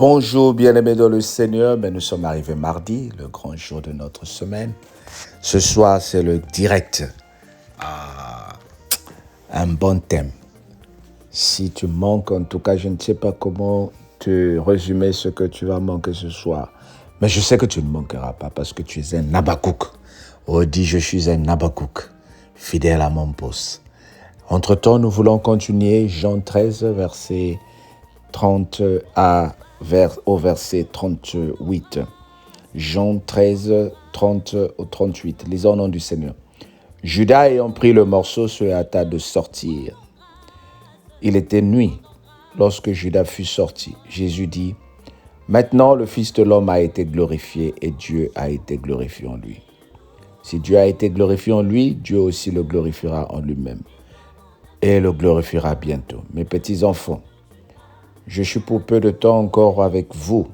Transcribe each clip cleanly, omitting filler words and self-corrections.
Bonjour bien-aimés dans le Seigneur, nous sommes arrivés mardi, le grand jour de notre semaine. Ce soir, c'est le direct. Un bon thème. Si tu manques, en tout cas, je ne sais pas comment te résumer ce que tu vas manquer ce soir. Mais je sais que tu ne manqueras pas parce que tu es un Habakkuk. Dis, je suis un Habakkuk, fidèle à mon poste. Entre-temps, nous voulons continuer Jean 13, verset 30 au verset 38. Jean 13, 30 au 38. Lisons au nom du Seigneur. Judas ayant pris le morceau se hâta de sortir. Il était nuit lorsque Judas fut sorti. Jésus dit, « Maintenant le Fils de l'homme a été glorifié et Dieu a été glorifié en lui. Si Dieu a été glorifié en lui, Dieu aussi le glorifiera en lui-même et le glorifiera bientôt. Mes petits enfants, je suis pour peu de temps encore avec vous.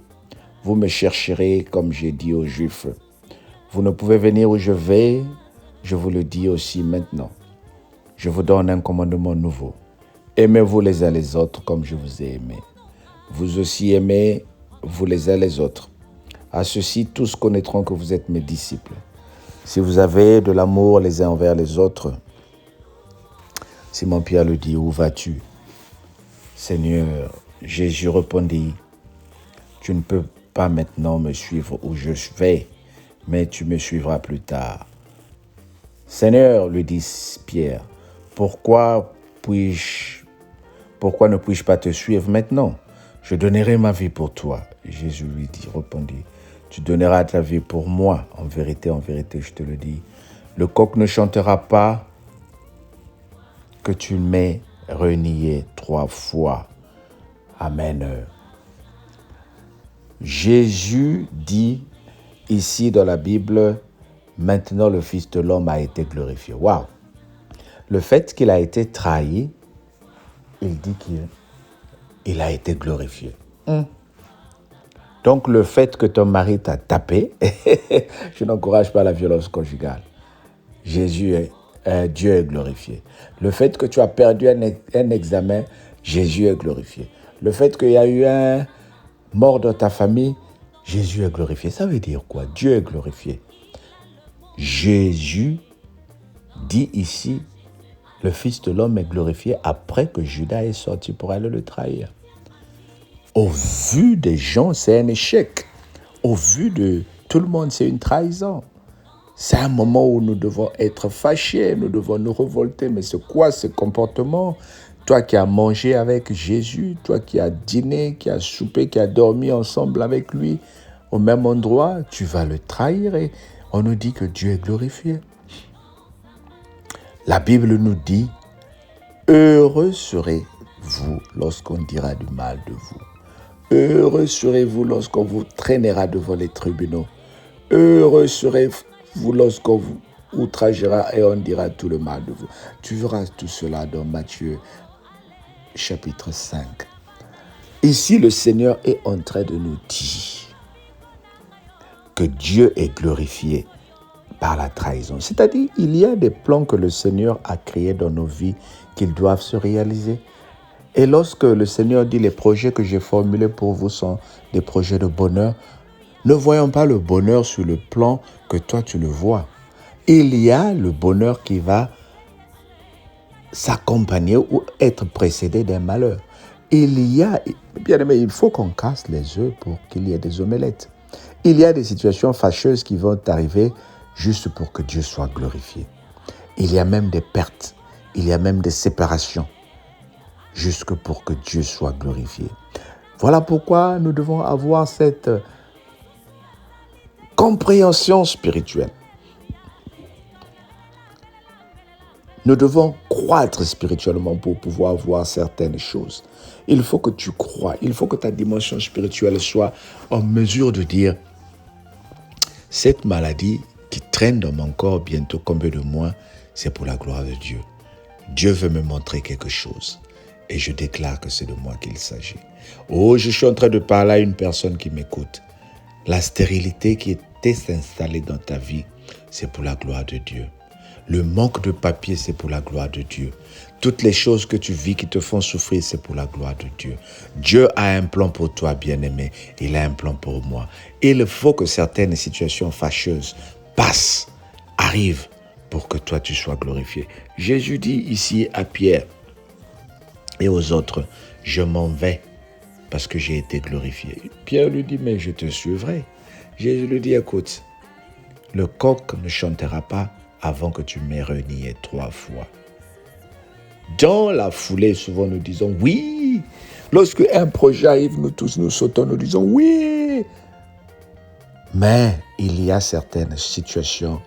Vous me chercherez comme j'ai dit aux Juifs. Vous ne pouvez venir où je vais, je vous le dis aussi maintenant. Je vous donne un commandement nouveau. Aimez-vous les uns les autres comme je vous ai aimé. Vous aussi aimez-vous les uns les autres. À ceci, tous connaîtront que vous êtes mes disciples. Si vous avez de l'amour les uns envers les autres, Simon-Pierre le dit, où vas-tu? Seigneur, Jésus répondit, tu ne peux pas maintenant me suivre où je vais, mais tu me suivras plus tard. Seigneur, lui dit Pierre, pourquoi ne puis-je pas te suivre maintenant? Je donnerai ma vie pour toi. Jésus lui répondit, tu donneras ta vie pour moi. En vérité, je te le dis. Le coq ne chantera pas que tu m'aies renié 3 fois. Amen. Jésus dit ici dans la Bible, maintenant le Fils de l'homme a été glorifié. Waouh! Le fait qu'il a été trahi, il dit qu'il a été glorifié. Donc le fait que ton mari t'a tapé, je n'encourage pas la violence conjugale. Dieu est glorifié. Le fait que tu as perdu un examen, Jésus est glorifié. Le fait qu'il y a eu un mort dans ta famille, Jésus est glorifié. Ça veut dire quoi? Dieu est glorifié. Jésus dit ici, le Fils de l'homme est glorifié après que Judas est sorti pour aller le trahir. Au vu des gens, c'est un échec. Au vu de tout le monde, c'est une trahison. C'est un moment où nous devons être fâchés, nous devons nous révolter. Mais c'est quoi ce comportement? Toi qui as mangé avec Jésus, toi qui as dîné, qui as soupé, qui as dormi ensemble avec lui au même endroit, tu vas le trahir et on nous dit que Dieu est glorifié. La Bible nous dit, heureux serez-vous lorsqu'on dira du mal de vous. Heureux serez-vous lorsqu'on vous traînera devant les tribunaux. Heureux serez-vous lorsqu'on vous outragera et on dira tout le mal de vous. Tu verras tout cela dans Matthieu chapitre 5. Ici, le Seigneur est en train de nous dire que Dieu est glorifié par la trahison. C'est-à-dire, il y a des plans que le Seigneur a créés dans nos vies qu'ils doivent se réaliser. Et lorsque le Seigneur dit les projets que j'ai formulés pour vous sont des projets de bonheur, ne voyons pas le bonheur sur le plan que toi tu le vois. Il y a le bonheur qui va s'accompagner ou être précédé d'un malheur. Bien aimé, il faut qu'on casse les œufs pour qu'il y ait des omelettes. Il y a des situations fâcheuses qui vont arriver juste pour que Dieu soit glorifié. Il y a même des pertes, il y a même des séparations, jusque pour que Dieu soit glorifié. Voilà pourquoi nous devons avoir cette compréhension spirituelle. Nous devons croître spirituellement pour pouvoir voir certaines choses. Il faut que tu crois, il faut que ta dimension spirituelle soit en mesure de dire cette maladie qui traîne dans mon corps bientôt combien de mois, c'est pour la gloire de Dieu. Dieu veut me montrer quelque chose et je déclare que c'est de moi qu'il s'agit. Oh, je suis en train de parler à une personne qui m'écoute. La stérilité qui était installée dans ta vie, c'est pour la gloire de Dieu. Le manque de papier, c'est pour la gloire de Dieu. Toutes les choses que tu vis qui te font souffrir, c'est pour la gloire de Dieu. Dieu a un plan pour toi, bien-aimé. Il a un plan pour moi. Il faut que certaines situations fâcheuses passent, arrivent, pour que toi, tu sois glorifié. Jésus dit ici à Pierre et aux autres, je m'en vais parce que j'ai été glorifié. Pierre lui dit, mais je te suivrai. Jésus lui dit, écoute, le coq ne chantera pas avant que tu m'aies renié 3 fois. Dans la foulée, souvent nous disons oui. Lorsque un projet arrive, nous tous nous sautons, nous disons oui. Mais il y a certaines situations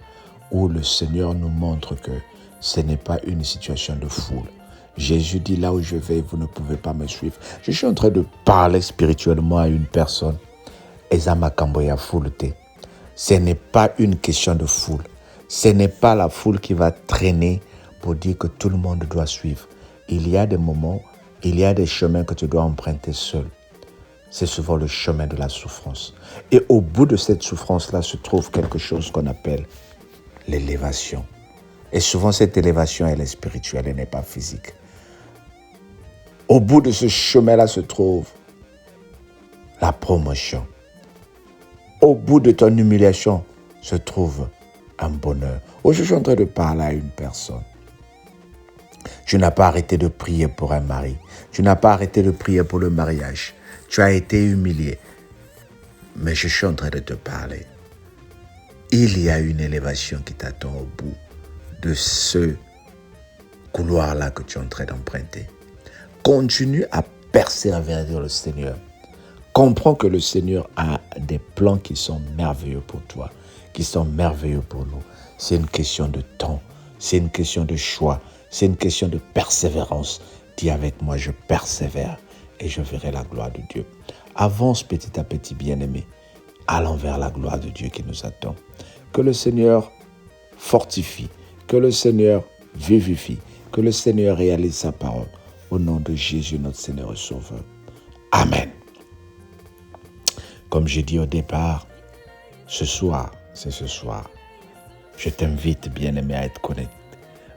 où le Seigneur nous montre que ce n'est pas une situation de foule. Jésus dit, là où je vais, vous ne pouvez pas me suivre. Je suis en train de parler spirituellement à une personne. Ezama Kamboya Foulte. Ce n'est pas une question de foule. Ce n'est pas la foule qui va traîner pour dire que tout le monde doit suivre. Il y a des moments, il y a des chemins que tu dois emprunter seul. C'est souvent le chemin de la souffrance. Et au bout de cette souffrance-là se trouve quelque chose qu'on appelle l'élévation. Et souvent, cette élévation, elle est spirituelle, elle n'est pas physique. Au bout de ce chemin-là se trouve la promotion. Au bout de ton humiliation se trouve un bonheur. Aujourd'hui, je suis en train de parler à une personne. Tu n'as pas arrêté de prier pour un mari. Tu n'as pas arrêté de prier pour le mariage. Tu as été humilié. Mais je suis en train de te parler. Il y a une élévation qui t'attend au bout de ce couloir-là que tu es en train d'emprunter. Continue à persévérer dans le Seigneur. Comprends que le Seigneur a des plans qui sont merveilleux pour toi, qui sont merveilleux pour nous. C'est une question de temps, c'est une question de choix, c'est une question de persévérance. Dis avec moi, je persévère et je verrai la gloire de Dieu. Avance petit à petit, bien-aimé, allons vers la gloire de Dieu qui nous attend. Que le Seigneur fortifie, que le Seigneur vivifie, que le Seigneur réalise sa parole. Au nom de Jésus, notre Seigneur et Sauveur. Amen. Comme j'ai dit au départ, ce soir, c'est ce soir. Je t'invite, bien-aimé, à être connecté.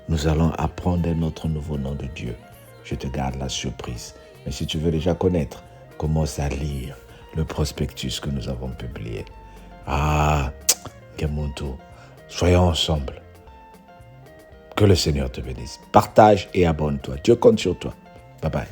Nous allons apprendre notre nouveau nom de Dieu. Je te garde la surprise. Mais si tu veux déjà connaître, commence à lire le prospectus que nous avons publié. Gemuntu, soyons ensemble. Que le Seigneur te bénisse. Partage et abonne-toi. Dieu compte sur toi. Bye bye.